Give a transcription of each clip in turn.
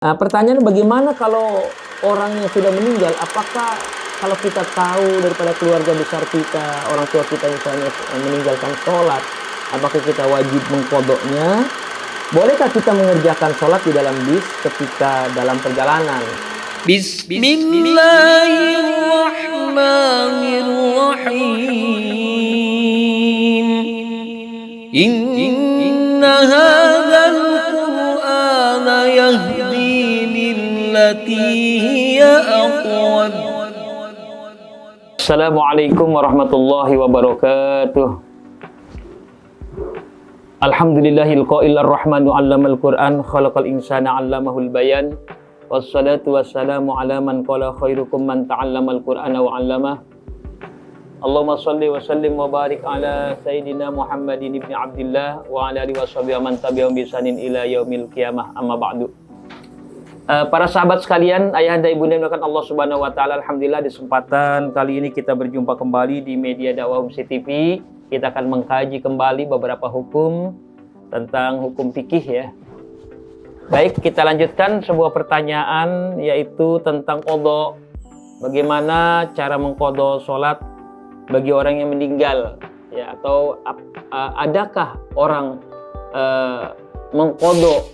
Pertanyaan bagaimana kalau orang yang sudah meninggal, apakah kalau kita tahu daripada keluarga besar kita, orang tua kita misalnya meninggalkan sholat, apakah kita wajib mengqodoknya? Bolehkah kita mengerjakan sholat di dalam bis ketika dalam perjalanan? Bismillahirrahmanirrahim. Inna hadzal Qur'ana yahdi lillati hiya aqwam. Assalamualaikum warahmatullahi wabarakatuh. Alhamdulillahil qail ar-rahmanu 'allamal Qur'an khalaqal insana 'allamahul bayan. Wassalatu wassalamu ala man qala khairukum man ta'allamal Qur'ana wa 'allamah. Allahumma shalli wa sallim wa barik ala sayyidina Muhammadin ibni Abdillah wa ala alihi washabihi man tabi'ahum bi ihsanin ila yaumil qiyamah, amma ba'du. Para sahabat sekalian, ayahanda ibunda yang dimuliakan Allah Subhanahu wa taala, alhamdulillah di kesempatan kali ini kita berjumpa kembali di media dakwah Humsi TV. Kita akan mengkaji kembali beberapa hukum tentang hukum fikih ya. Baik, kita lanjutkan sebuah pertanyaan yaitu tentang qadha. Bagaimana cara mengqadha salat bagi orang yang meninggal ya, atau adakah orang mengqadha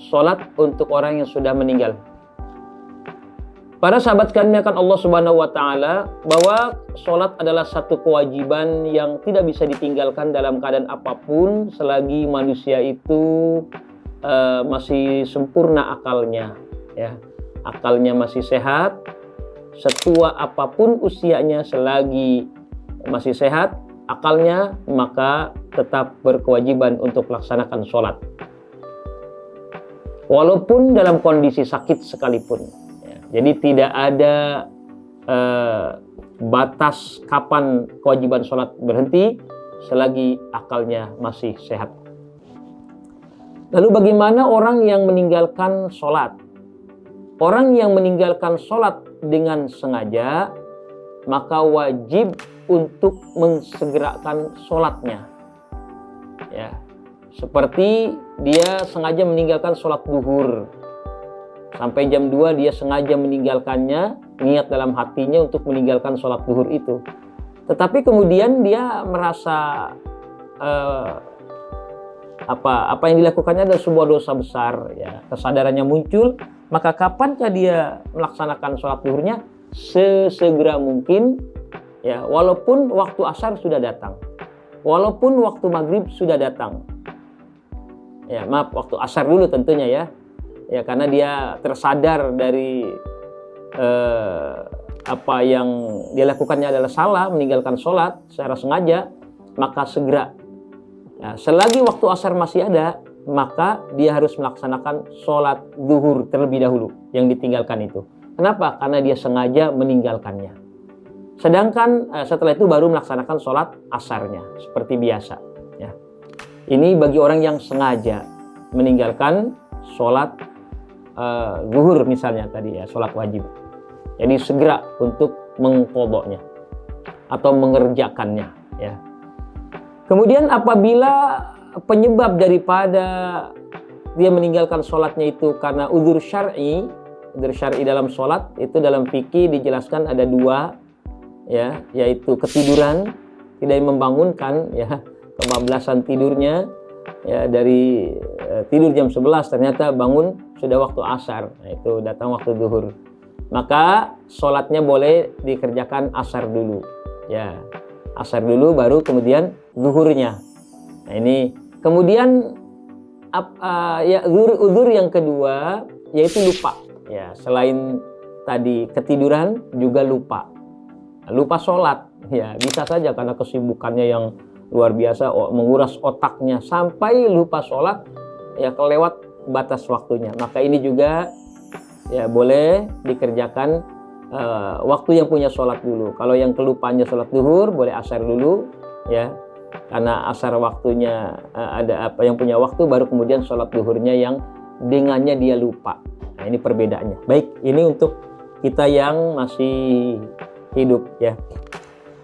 salat untuk orang yang sudah meninggal? Para sahabat sekalian akan Allah Subhanahu wa taala, bahwa salat adalah satu kewajiban yang tidak bisa ditinggalkan dalam keadaan apapun selagi manusia itu masih sempurna akalnya ya. Akalnya masih sehat, setua apapun usianya selagi masih sehat akalnya, maka tetap berkewajiban untuk melaksanakan salat. Walaupun dalam kondisi sakit sekalipun. Jadi tidak ada batas kapan kewajiban sholat berhenti selagi akalnya masih sehat. Lalu bagaimana orang yang meninggalkan sholat? Orang yang meninggalkan sholat dengan sengaja, maka wajib untuk mensegerakan sholatnya. Ya, seperti dia sengaja meninggalkan sholat zuhur. Sampai jam 2 dia sengaja meninggalkannya, niat dalam hatinya untuk meninggalkan sholat zuhur itu. Tetapi kemudian dia merasa apa yang dilakukannya adalah sebuah dosa besar ya. Kesadarannya muncul, maka kapankah dia melaksanakan sholat zuhurnya? Sesegera mungkin ya, walaupun waktu asar sudah datang, walaupun waktu maghrib sudah datang. Ya, maaf, waktu asar dulu tentunya ya. Ya, karena dia tersadar dari apa yang dia lakukannya adalah salah, meninggalkan sholat secara sengaja, maka segera. Nah, selagi waktu asar masih ada, maka dia harus melaksanakan sholat zuhur terlebih dahulu yang ditinggalkan itu. Kenapa? Karena dia sengaja meninggalkannya. Sedangkan setelah itu baru melaksanakan sholat asarnya seperti biasa. Ya. Ini bagi orang yang sengaja meninggalkan sholat zuhur misalnya tadi ya, sholat wajib. Jadi segera untuk mengqadhanya atau mengerjakannya ya. Kemudian apabila penyebab daripada dia meninggalkan sholatnya itu karena udzur syar'i dalam sholat itu dalam fikih dijelaskan ada dua ya, yaitu ketiduran, tidak membangunkan ya, kebablasan tidurnya ya, dari tidur jam 11 ternyata bangun sudah waktu asar, nah, itu datang waktu zuhur, maka sholatnya boleh dikerjakan asar dulu ya, asar dulu baru kemudian zuhurnya. Nah ini kemudian ya, uzur yang kedua yaitu lupa ya, selain tadi ketiduran juga lupa sholat ya, bisa saja karena kesibukannya yang luar biasa menguras otaknya sampai lupa sholat ya, kelewat batas waktunya, maka ini juga ya boleh dikerjakan waktu yang punya sholat dulu. Kalau yang kelupaannya sholat zuhur boleh asar dulu ya, karena asar waktunya ada apa yang punya waktu, baru kemudian sholat zuhurnya yang dengannya dia lupa. Nah ini perbedaannya. Baik, ini untuk kita yang masih hidup ya.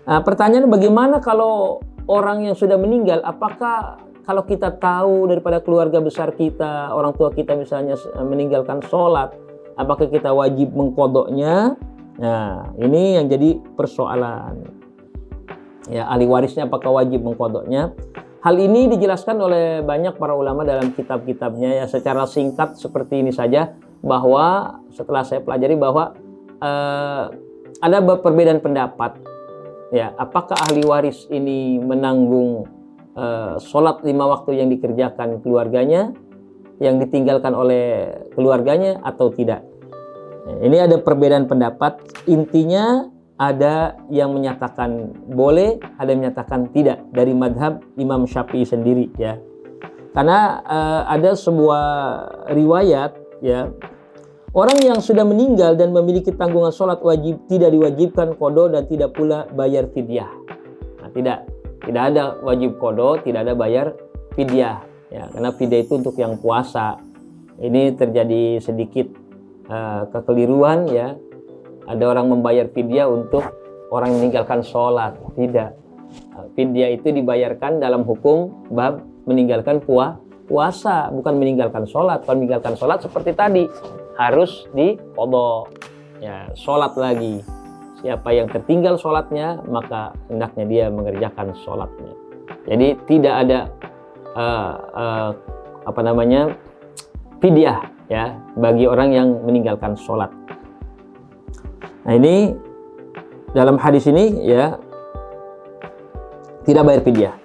Pertanyaan bagaimana kalau orang yang sudah meninggal, apakah kalau kita tahu daripada keluarga besar kita, orang tua kita misalnya meninggalkan sholat, apakah kita wajib mengqodoknya? Nah, ini yang jadi persoalan. Ya, ahli warisnya apakah wajib mengqodoknya? Hal ini dijelaskan oleh banyak para ulama dalam kitab-kitabnya, ya secara singkat seperti ini saja, bahwa setelah saya pelajari bahwa ada perbedaan pendapat, ya apakah ahli waris ini menanggung sholat 5 waktu yang dikerjakan keluarganya, yang ditinggalkan oleh keluarganya atau tidak. Ini ada perbedaan pendapat. Intinya ada yang menyatakan boleh, ada yang menyatakan tidak, dari madhab Imam Syafi'i sendiri, ya. Karena ada sebuah riwayat, ya, orang yang sudah meninggal dan memiliki tanggungan sholat wajib tidak diwajibkan qodho dan tidak pula bayar fidyah. Nah, tidak ada wajib qodho, tidak ada bayar fidyah, ya, karena fidyah itu untuk yang puasa. Ini terjadi sedikit kekeliruan, ya. Ada orang membayar fidyah untuk orang yang meninggalkan sholat. Tidak. Fidyah itu dibayarkan dalam hukum bab meninggalkan puasa, bukan meninggalkan sholat. Kalau meninggalkan sholat seperti tadi, harus diqodho, ya, sholat lagi. Siapa yang tertinggal sholatnya, maka hendaknya dia mengerjakan sholatnya. Jadi tidak ada fidyah, ya, bagi orang yang meninggalkan sholat. Nah, ini dalam hadis ini, ya, tidak bayar fidyah.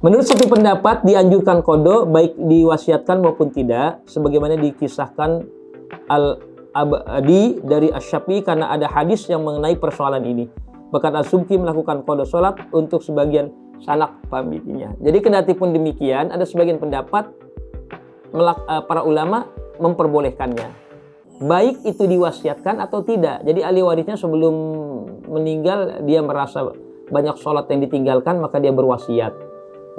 Menurut satu pendapat dianjurkan qodho baik diwasiatkan maupun tidak, sebagaimana dikisahkan Al-Abadi dari Asy-Syafi'i karena ada hadis yang mengenai persoalan ini. Bahkan As-Subki melakukan qodho sholat untuk sebagian sanak familinya. Jadi kendati pun demikian, ada sebagian pendapat para ulama memperbolehkannya, baik itu diwasiatkan atau tidak. Jadi ahli warisnya sebelum meninggal dia merasa banyak sholat yang ditinggalkan, maka dia berwasiat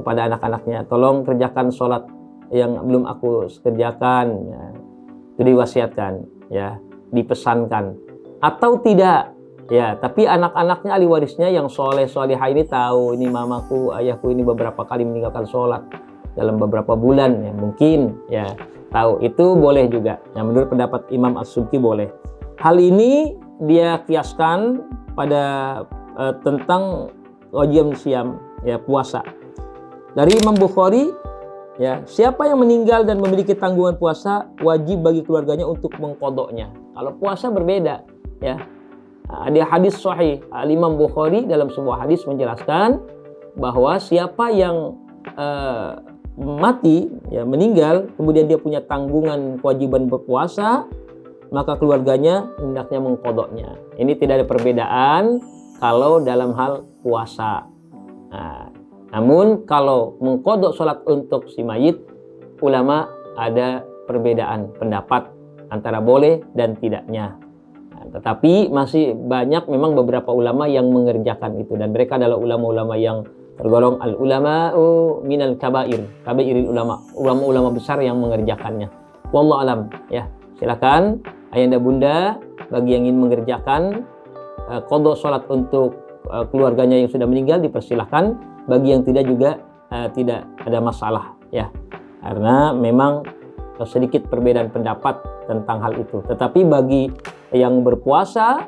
kepada anak-anaknya, tolong kerjakan sholat yang belum aku kerjakan, ya. Itu diwasiatkan, ya, dipesankan. Atau tidak, ya, tapi anak-anaknya ahli warisnya yang soleh-solehah ini tahu, ini mamaku, ayahku ini beberapa kali meninggalkan sholat dalam beberapa bulan, ya, mungkin, ya, tahu, itu boleh juga. Nah, menurut pendapat Imam As-Subki boleh. Hal ini dia kiaskan pada tentang wajib siam, ya, puasa. Dari Imam Bukhari, ya, siapa yang meninggal dan memiliki tanggungan puasa wajib bagi keluarganya untuk mengqodoknya. Kalau puasa berbeda, ya. Ada hadis sahih Imam Bukhari dalam sebuah hadis menjelaskan bahwa siapa yang mati, ya, meninggal, kemudian dia punya tanggungan kewajiban berpuasa, maka keluarganya hendaknya mengqodoknya. Ini tidak ada perbedaan kalau dalam hal puasa. Nah, namun kalau mengqodok sholat untuk si mayit, ulama ada perbedaan pendapat antara boleh dan tidaknya. Nah, tetapi masih banyak memang beberapa ulama yang mengerjakan itu, dan mereka adalah ulama-ulama yang tergolong al-ulama'u minal kabairil ulama besar yang mengerjakannya. Wallahu alam, ya. Silakan ayahanda bunda bagi yang ingin mengerjakan qodho sholat untuk keluarganya yang sudah meninggal, dipersilahkan. Bagi yang tidak juga tidak ada masalah, ya, karena memang sedikit perbedaan pendapat tentang hal itu. Tetapi bagi yang berpuasa,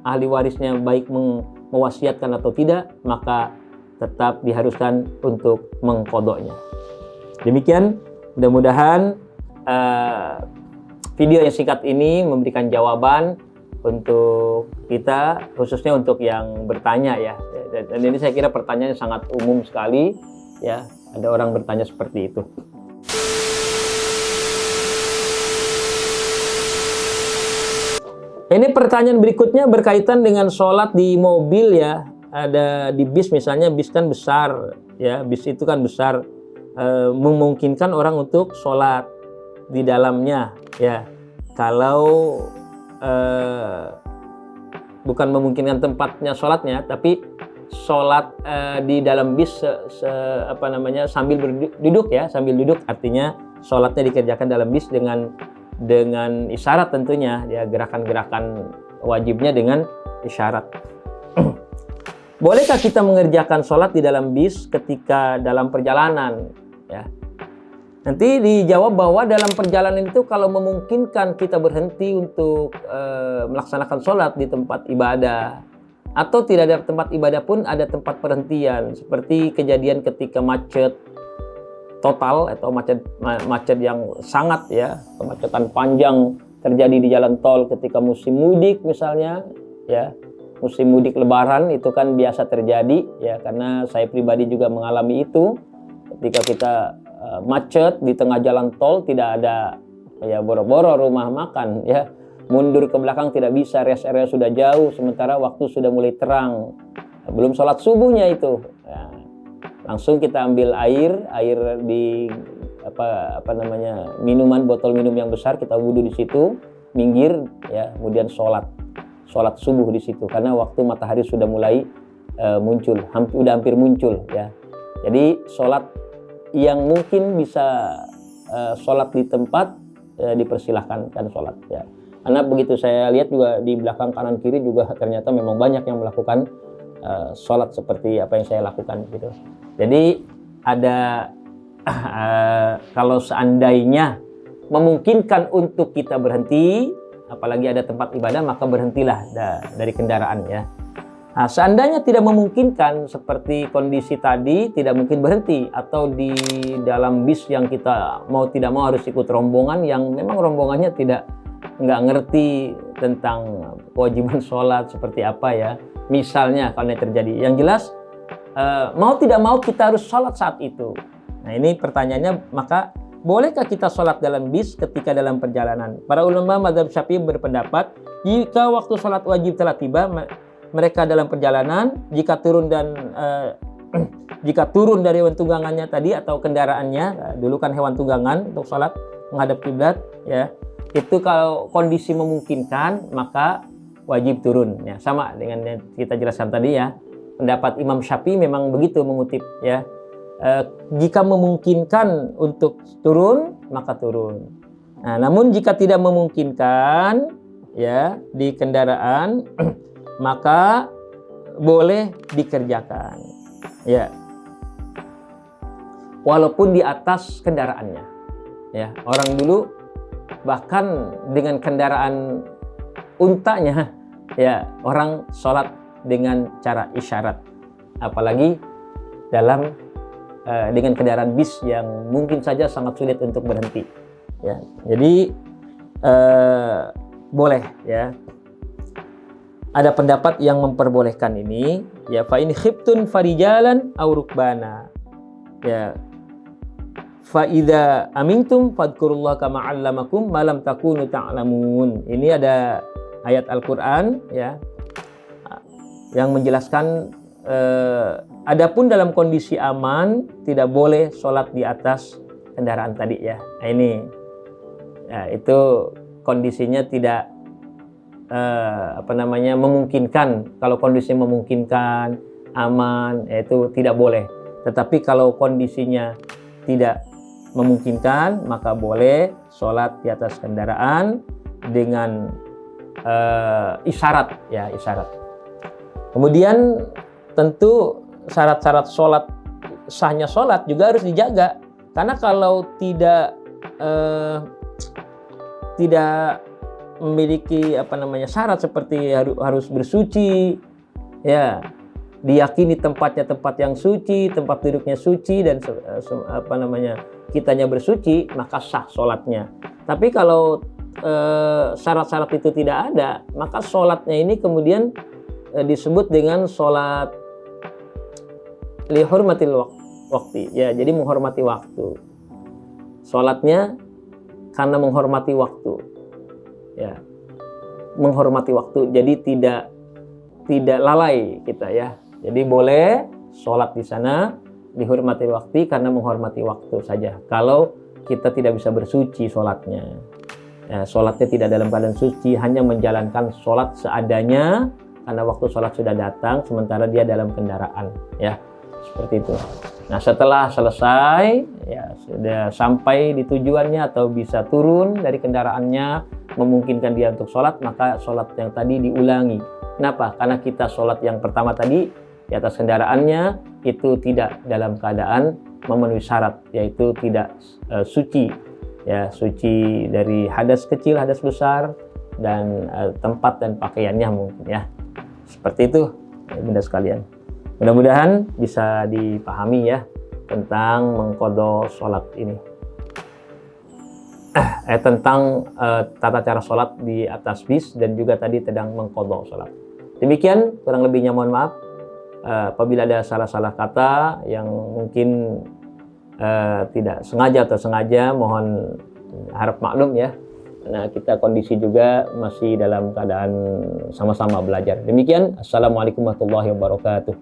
ahli warisnya baik mewasiatkan atau tidak, maka tetap diharuskan untuk mengqodoknya. Demikian, mudah-mudahan video yang singkat ini memberikan jawaban untuk kita, khususnya untuk yang bertanya, ya. Dan ini saya kira pertanyaannya sangat umum sekali, ya. Ada orang bertanya seperti itu. Ini pertanyaan berikutnya berkaitan dengan sholat di mobil, ya. Ada di bis misalnya, bis kan besar, ya, bis itu kan besar, memungkinkan orang untuk sholat di dalamnya, ya. Kalau bukan memungkinkan tempatnya sholatnya, tapi sholat di dalam bis sambil duduk, ya, sambil duduk, artinya sholatnya dikerjakan dalam bis dengan isyarat tentunya, ya, gerakan-gerakan wajibnya dengan isyarat. Bolehkah kita mengerjakan sholat di dalam bis ketika dalam perjalanan? ya. Nanti dijawab bahwa dalam perjalanan itu kalau memungkinkan kita berhenti untuk melaksanakan sholat di tempat ibadah, atau tidak ada tempat ibadah pun ada tempat perhentian, seperti kejadian ketika macet total atau macet yang sangat ya, kemacetan panjang terjadi di jalan tol ketika musim mudik misalnya ya. Musim mudik lebaran itu kan biasa terjadi ya, karena saya pribadi juga mengalami itu ketika kita macet di tengah jalan tol, tidak ada ya, boro-boro rumah makan ya, mundur ke belakang tidak bisa, rest area sudah jauh sementara waktu sudah mulai terang, belum sholat subuhnya itu ya, langsung kita ambil air di apa namanya, minuman, botol minum yang besar, kita wudhu di situ, minggir ya, kemudian sholat subuh di situ karena waktu matahari sudah mulai muncul, hampir muncul ya. Jadi sholat yang mungkin bisa sholat di tempat dipersilahkan kan sholat ya, karena begitu saya lihat juga di belakang kanan kiri juga ternyata memang banyak yang melakukan sholat seperti apa yang saya lakukan gitu. Jadi ada kalau seandainya memungkinkan untuk kita berhenti, apalagi ada tempat ibadah, maka berhentilah dari kendaraan ya. Nah, seandainya tidak memungkinkan seperti kondisi tadi, tidak mungkin berhenti, atau di dalam bis yang kita mau tidak mau harus ikut rombongan yang memang rombongannya nggak ngerti tentang kewajiban sholat seperti apa ya, misalnya kalau ini terjadi, yang jelas mau tidak mau kita harus sholat saat itu. Nah ini pertanyaannya, maka bolehkah kita sholat dalam bis ketika dalam perjalanan? Para ulama mazhab Syafi'i berpendapat jika waktu sholat wajib telah tiba, mereka dalam perjalanan, jika turun dari hewan tunggangannya tadi atau kendaraannya, dulu kan hewan tunggangan untuk sholat menghadap kiblat ya, itu kalau kondisi memungkinkan maka wajib turun ya, sama dengan yang kita jelaskan tadi ya. Pendapat Imam Syafi'i memang begitu mengutip ya, jika memungkinkan untuk turun maka turun. Nah, namun jika tidak memungkinkan ya di kendaraan maka boleh dikerjakan ya, walaupun di atas kendaraannya ya. Orang dulu bahkan dengan kendaraan untanya ya, orang sholat dengan cara isyarat, apalagi dalam dengan kendaraan bis yang mungkin saja sangat sulit untuk berhenti ya. Jadi boleh ya. Ada pendapat yang memperbolehkan ini ya, fa in khiftum farijalan aw rukbana ya, fa idza amintum fadhkurullaha kama 'allamakum ma lam takunu ta'lamun. Ini ada ayat Al-Qur'an ya yang menjelaskan adapun dalam kondisi aman tidak boleh sholat di atas kendaraan tadi ya. Nah, ini ya, itu kondisinya tidak memungkinkan. Kalau kondisi memungkinkan, aman, itu tidak boleh. Tetapi kalau kondisinya tidak memungkinkan, maka boleh sholat di atas kendaraan dengan isyarat ya, isyarat. Kemudian tentu syarat-syarat sholat, sahnya sholat juga harus dijaga, karena kalau tidak memiliki syarat seperti harus bersuci ya, diyakini tempatnya tempat yang suci, tempat duduknya suci, dan kitanya bersuci, maka sah sholatnya. Tapi kalau syarat-syarat itu tidak ada, maka sholatnya ini kemudian disebut dengan sholat lihurmatil waqti ya, jadi menghormati waktu. Sholatnya karena menghormati waktu ya, menghormati waktu, jadi tidak lalai kita ya. Jadi boleh sholat di sana dihormati waktu karena menghormati waktu saja. Kalau kita tidak bisa bersuci sholatnya ya, sholatnya tidak dalam keadaan suci, hanya menjalankan sholat seadanya karena waktu sholat sudah datang sementara dia dalam kendaraan ya, seperti itu. Nah setelah selesai ya, sudah sampai di tujuannya atau bisa turun dari kendaraannya, memungkinkan dia untuk sholat, maka sholat yang tadi diulangi. Kenapa? Karena kita sholat yang pertama tadi di atas kendaraannya itu tidak dalam keadaan memenuhi syarat, yaitu tidak suci, ya, suci dari hadas kecil, hadas besar, dan tempat dan pakaiannya mungkin, ya. Seperti itu, bunda sekalian. Mudah-mudahan bisa dipahami ya tentang mengqadha sholat ini. Tentang tata cara sholat di atas bis dan juga tadi tentang mengqadha sholat. Demikian, kurang lebihnya mohon maaf. Apabila ada salah-salah kata yang mungkin tidak sengaja atau sengaja, mohon harap maklum ya. Nah, kita kondisi juga masih dalam keadaan sama-sama belajar. Demikian, assalamualaikum warahmatullahi wabarakatuh.